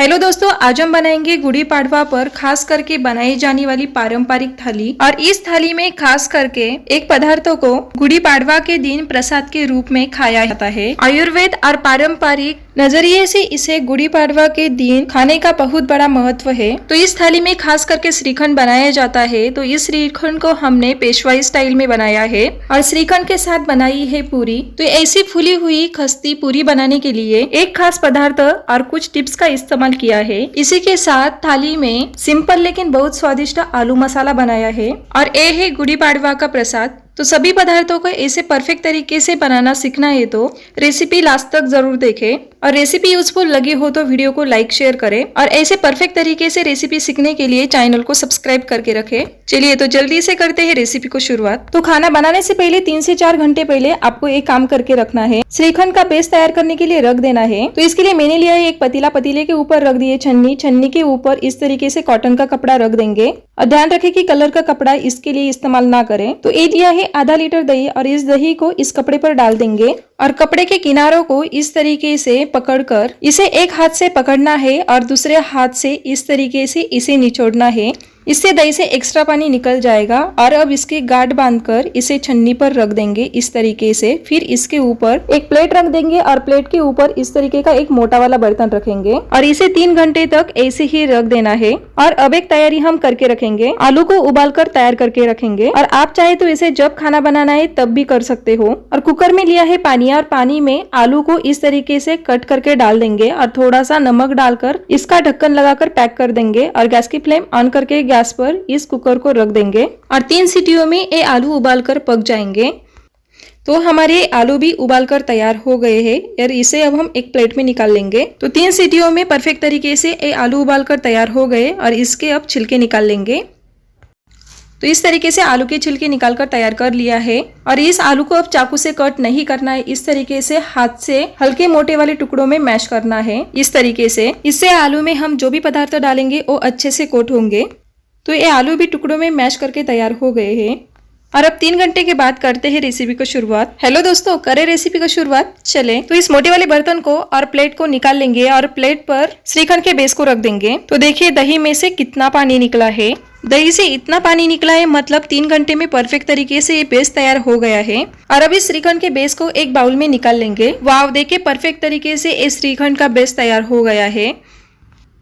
Hello दोस्तों, आज हम बनाएंगे गुड़ी पाड़वा पर खास करके बनाई जाने वाली पारंपरिक थाली। और इस थाली में खास करके एक पदार्थों को गुड़ी पाड़वा के दिन प्रसाद के रूप में खाया जाता है। आयुर्वेद और पारंपरिक नजरिए से इसे गुड़ी पाड़वा के दिन खाने का बहुत बड़ा महत्व है। तो इस थाली में खास करके श्रीखंड बनाया जाता है। तो इस श्रीखंड को हमने पेशवाई स्टाइल में बनाया है और श्रीखंड के साथ बनाई है पूरी। तो ऐसी फूली हुई खस्ती पूरी बनाने के लिए एक खास पदार्थ और कुछ टिप्स का इस्तेमाल किया है। इसी के साथ थाली में सिंपल लेकिन बहुत स्वादिष्ट आलू मसाला बनाया है और ये है गुड़ी पाड़वा का प्रसाद। तो सभी पदार्थों को ऐसे परफेक्ट तरीके से बनाना सीखना है तो रेसिपी लास्ट तक जरूर देखें और रेसिपी यूजफुल लगी हो तो वीडियो को लाइक शेयर करें और ऐसे परफेक्ट तरीके से रेसिपी सीखने के लिए चैनल को सब्सक्राइब करके रखें। चलिए तो जल्दी से करते हैं रेसिपी को शुरुआत। तो खाना बनाने से पहले 3 से 4 घंटे पहले आपको एक काम करके रखना है। श्रीखंड का पेस्ट तैयार करने के लिए रख देना है। तो इसके लिए मैंने लिया है एक पतीला, पतीले के ऊपर रख दिए छन्नी, छन्नी के ऊपर इस तरीके से कॉटन का कपड़ा रख देंगे और ध्यान रखें कि कलर का कपड़ा इसके लिए इस्तेमाल ना करें। तो ये लिया है आधा लीटर दही और इस दही को इस कपड़े पर डाल देंगे और कपड़े के किनारों को इस तरीके से पकड़कर इसे एक हाथ से पकड़ना है और दूसरे हाथ से इस तरीके से इसे निचोड़ना है। इससे दही से एक्स्ट्रा पानी निकल जाएगा और अब इसके गांठ बांधकर इसे छन्नी पर रख देंगे इस तरीके से। फिर इसके ऊपर एक प्लेट रख देंगे और प्लेट के ऊपर इस तरीके का एक मोटा वाला बर्तन रखेंगे और इसे 3 घंटे तक ऐसे ही रख देना है। और अब एक तैयारी हम करके रखेंगे, आलू को उबालकर तैयार करके रखेंगे और आप चाहे तो इसे जब खाना बनाना है तब भी कर सकते हो। और कुकर में लिया है पानी और पानी में आलू को इस तरीके से कट करके डाल देंगे और थोड़ा सा नमक डालकर इसका ढक्कन लगाकर पैक कर देंगे और गैस की फ्लेम ऑन करके गैस पर इस कुकर को रख देंगे और 3 सीटियों में ये आलू उबालकर पक जाएंगे। तो हमारे आलू भी उबालकर तैयार हो गए हैं और इसे अब हम एक प्लेट में निकाल लेंगे। तो 3 सीटियों में परफेक्ट तरीके से ये आलू उबालकर तैयार हो गए और इसके अब छिलके निकाल लेंगे। तो इस तरीके से आलू के छिलके निकालकर तैयार कर लिया है और इस आलू को अब चाकू से कट नहीं करना है, इस तरीके से हाथ से हल्के मोटे वाले टुकड़ों में मैश करना है इस तरीके से। इससे आलू में हम जो भी पदार्थ डालेंगे वो अच्छे से कोट होंगे। तो ये आलू भी टुकड़ों में मैश करके तैयार हो गए हैं और अब 3 घंटे के बाद करते हैं रेसिपी को शुरुआत। हेलो दोस्तों, करें रेसिपी को शुरुआत। चले तो इस मोटे वाले बर्तन को और प्लेट को निकाल लेंगे और प्लेट पर श्रीखंड के बेस को रख देंगे। तो देखिए दही में से कितना पानी निकला है। दही से इतना पानी निकला है मतलब 3 घंटे में परफेक्ट तरीके से ये बेस तैयार हो गया है। और अब इस श्रीखंड के बेस को एक बाउल में निकाल लेंगे। वाव, देखिए परफेक्ट तरीके से इस श्रीखंड का बेस तैयार हो गया है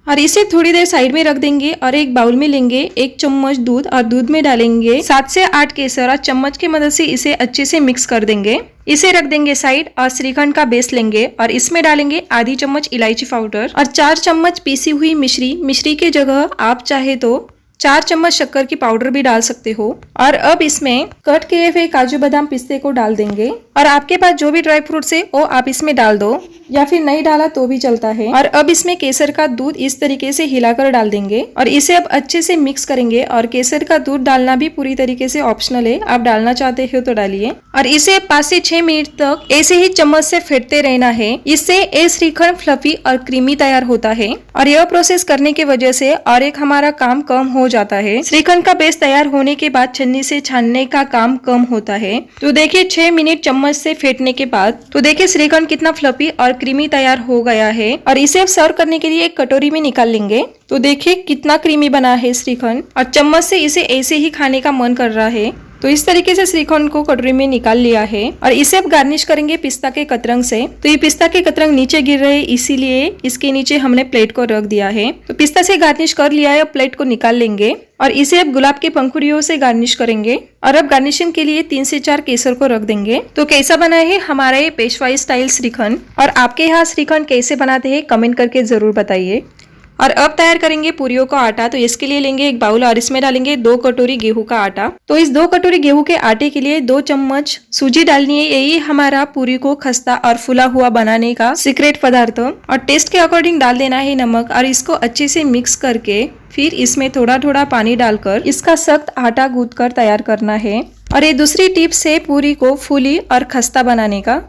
और इसे थोड़ी देर साइड में रख देंगे और एक बाउल में लेंगे 1 चम्मच दूध और दूध में डालेंगे 7 से 8 केसर और चम्मच की मदद से इसे अच्छे से मिक्स कर देंगे। इसे रख देंगे साइड और श्रीखंड का बेस लेंगे और इसमें डालेंगे आधी चम्मच इलायची पाउडर और 4 चम्मच पीसी हुई मिश्री। मिश्री की जगह आप चाहे तो 4 चम्मच शक्कर की पाउडर भी डाल सकते हो। और अब इसमें कट किए हुए काजू बादाम पिस्ते को डाल देंगे और आपके पास जो भी ड्राई फ्रूट्स है वो आप इसमें डाल दो या फिर नहीं डाला तो भी चलता है। और अब इसमें केसर का दूध इस तरीके से हिलाकर डाल देंगे और इसे अब अच्छे से मिक्स करेंगे। और केसर का दूध डालना भी पूरी तरीके से ऑप्शनल है, आप डालना चाहते हो तो डालिए। और इसे 5 से 6 मिनट तक ऐसे ही चम्मच से फेंटते रहना है। इससे ये श्रीखंड फ्लफी और क्रीमी तैयार होता है और यह प्रोसेस करने की वजह से और एक हमारा काम कम हो जाता है। श्रीखंड का बेस तैयार होने के बाद छन्नी से छानने का काम कम होता है। तो देखिए 6 मिनट चम्मच से फेंटने के बाद तो देखिए श्रीखंड कितना फ्लफी और क्रीमी तैयार हो गया है और इसे अब सर्व करने के लिए एक कटोरी में निकाल लेंगे। तो देखिए कितना क्रीमी बना है श्रीखंड और चम्मच से इसे ऐसे ही खाने का मन कर रहा है। तो इस तरीके से श्रीखंड को कटोरी में निकाल लिया है और इसे अब गार्निश करेंगे पिस्ता के कतरंग से। तो ये पिस्ता के कतरंग नीचे गिर रहे हैं इसीलिए इसके नीचे हमने प्लेट को रख दिया है। तो पिस्ता से गार्निश कर लिया है, अब प्लेट को निकाल लेंगे और इसे अब गुलाब के पंखुड़ियों से गार्निश करेंगे। और अब गार्निशिंग के लिए 3 से 4 केसर को रख देंगे। तो कैसा बना है हमारा ये पेशवाई स्टाइल श्रीखंड और आपके यहाँ श्रीखंड कैसे बनाते हैं कमेंट करके जरूर बताइए। और अब तैयार करेंगे पूरियों का आटा। तो इसके लिए लेंगे एक बाउल और इसमें डालेंगे 2 कटोरी गेहूं का आटा। तो इस 2 कटोरी गेहूं के आटे के लिए 2 चम्मच सूजी डालनी है। यही हमारा पूरी को खस्ता और फुला हुआ बनाने का सीक्रेट पदार्थ। और टेस्ट के अकॉर्डिंग डाल देना है नमक और इसको अच्छे से मिक्स करके फिर इसमें थोड़ा थोड़ा पानी डालकर इसका सख्त आटा गूंथ कर तैयार करना है। और ये दूसरी टिप्स है पूरी को फूली और खस्ता बनाने का।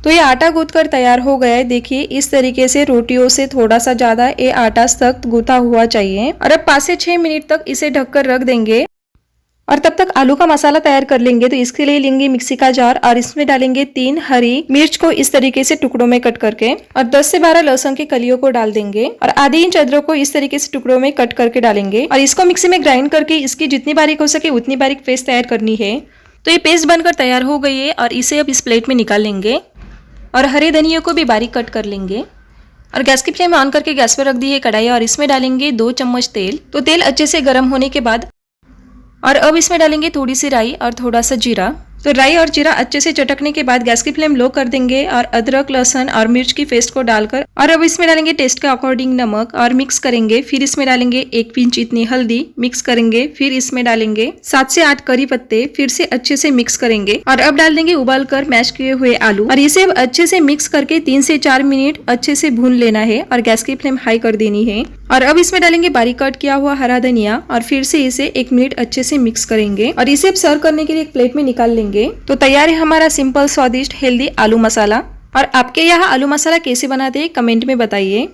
तो ये आटा गूंथ कर तैयार हो गया है। देखिए इस तरीके से रोटियों से थोड़ा सा ज्यादा ये आटा सख्त गूंथा हुआ चाहिए। और अब 5 से 6 मिनट तक इसे ढककर रख देंगे और तब तक आलू का मसाला तैयार कर लेंगे। तो इसके लिए लेंगे मिक्सी का जार और इसमें डालेंगे 3 हरी मिर्च को इस तरीके से टुकड़ों में कट करके, और 10 से 12 लहसुन की कलियों को डाल देंगे और आधी इंच अदरक को इस तरीके से टुकड़ों में कट करके डालेंगे और इसको मिक्सी में ग्राइंड करके इसकी जितनी बारीक हो सके उतनी बारीक पेस्ट तैयार करनी है। तो ये पेस्ट बनकर तैयार हो गई है और इसे अब इस प्लेट में निकाल लेंगे और हरे धनिया को भी बारीक कट कर लेंगे। और गैस की फ्लेम ऑन करके गैस पर रख दी है कढ़ाई और इसमें डालेंगे 2 चम्मच तेल। तो तेल अच्छे से गर्म होने के बाद और अब इसमें डालेंगे थोड़ी सी राई और थोड़ा सा जीरा। तो राई और जीरा अच्छे से चटकने के बाद गैस की फ्लेम लो कर देंगे और अदरक लहसुन और मिर्च की पेस्ट को डालकर और अब इसमें डालेंगे टेस्ट के अकॉर्डिंग नमक और मिक्स करेंगे। फिर इसमें डालेंगे 1 पिंच इतनी हल्दी, मिक्स करेंगे। फिर इसमें डालेंगे 7 से 8 करी पत्ते, फिर से अच्छे से मिक्स करेंगे और अब डाल देंगे उबाल कर मैश किए हुए आलू और इसे अब अच्छे से मिक्स करके 3 से 4 मिनट अच्छे से भून लेना है और गैस की फ्लेम हाई कर देनी है। और अब इसमें डालेंगे बारीक कट किया हुआ हरा धनिया और फिर से इसे 1 मिनट अच्छे से मिक्स करेंगे और इसे अब सर्व करने के लिए एक प्लेट में निकाल लेंगे। तो तैयार है हमारा सिंपल स्वादिष्ट हेल्दी आलू मसाला। और आपके यहाँ आलू मसाला कैसे बनाते हैं कमेंट में बताइए।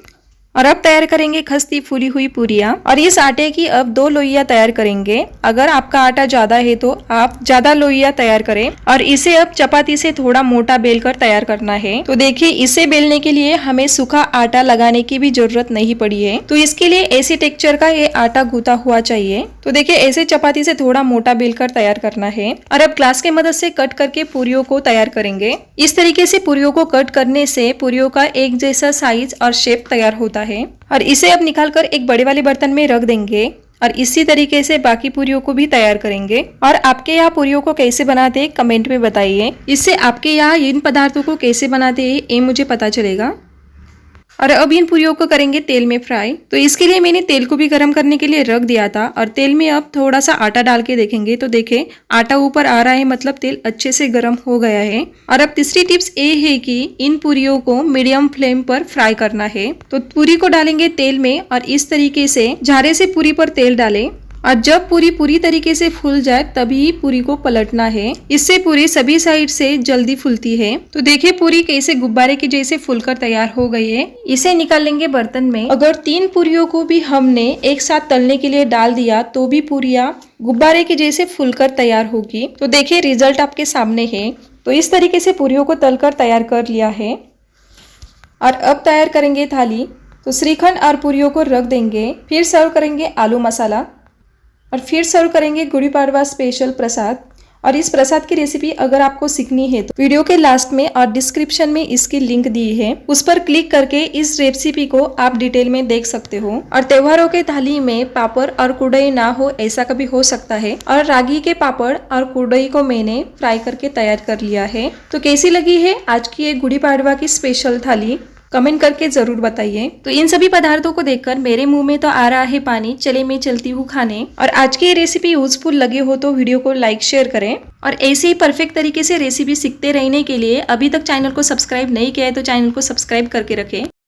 और अब तैयार करेंगे खस्ती फूली हुई पूरियां और इस आटे की अब 2 लोइयां तैयार करेंगे। अगर आपका आटा ज्यादा है तो आप ज्यादा लोइयां तैयार करें और इसे अब चपाती से थोड़ा मोटा बेलकर तैयार करना है। तो देखिए इसे बेलने के लिए हमें सूखा आटा लगाने की भी जरूरत नहीं पड़ी है। तो इसके लिए ऐसी टेक्सचर का ये आटा गूथा हुआ चाहिए। तो देखिए ऐसे चपाती से थोड़ा मोटा बेलकर तैयार करना है और अब ग्लास के मदद से कट करके पूरियों को तैयार करेंगे। इस तरीके से पूरियों को कट करने से पूरियों का एक जैसा साइज और शेप तैयार होता है और इसे अब निकालकर एक बड़े वाले बर्तन में रख देंगे और इसी तरीके से बाकी पूरियों को भी तैयार करेंगे। और आपके यहाँ पूरियों को कैसे बनाते हैं कमेंट में बताइए। इससे आपके यहाँ इन पदार्थों को कैसे बनाते हैं ये मुझे पता चलेगा। और अब इन पूरियों को करेंगे तेल में फ्राई। तो इसके लिए मैंने तेल को भी गर्म करने के लिए रख दिया था और तेल में अब थोड़ा सा आटा डाल के देखेंगे। तो देखें आटा ऊपर आ रहा है, मतलब तेल अच्छे से गर्म हो गया है। और अब तीसरी टिप्स ये है कि इन पूरियों को मीडियम फ्लेम पर फ्राई करना है। तो पूरी को डालेंगे तेल में और इस तरीके से झारे से पूरी पर तेल डालें और जब पूरी पूरी तरीके से फूल जाए तभी पूरी को पलटना है। इससे पूरी सभी साइड से जल्दी फूलती है। तो देखिए पूरी कैसे गुब्बारे की जैसे फूलकर तैयार हो गई है। इसे निकाल लेंगे बर्तन में। अगर 3 पूरियों को भी हमने एक साथ तलने के लिए डाल दिया तो भी पूरियां गुब्बारे की जैसे फूलकर तैयार होगी। तो देखिए रिजल्ट आपके सामने है। तो इस तरीके से पूरियों को तलकर तैयार कर लिया है और अब तैयार करेंगे थाली। तो श्रीखंड और पूरियों को रख देंगे। फिर सर्व करेंगे आलू मसाला और फिर सर्व करेंगे गुड़ी पाड़वा स्पेशल प्रसाद। और इस प्रसाद की रेसिपी अगर आपको सीखनी है तो वीडियो के लास्ट में और डिस्क्रिप्शन में इसकी लिंक दी है, उस पर क्लिक करके इस रेसिपी को आप डिटेल में देख सकते हो। और त्योहारों के थाली में पापड़ और कुड़ई ना हो ऐसा कभी हो सकता है। और रागी के पापड़ और कुड़ई को मैंने फ्राई करके तैयार कर लिया है। तो कैसी लगी है आज की ये गुड़ी पाड़वा की स्पेशल थाली कमेंट करके जरूर बताइए। तो इन सभी पदार्थों को देखकर मेरे मुंह में तो आ रहा है पानी। चले मैं चलती हूँ खाने। और आज की ये रेसिपी यूजफुल लगे हो तो वीडियो को लाइक शेयर करें और ऐसे ही परफेक्ट तरीके से रेसिपी सीखते रहने के लिए अभी तक चैनल को सब्सक्राइब नहीं किया है तो चैनल को सब्सक्राइब करके रखें।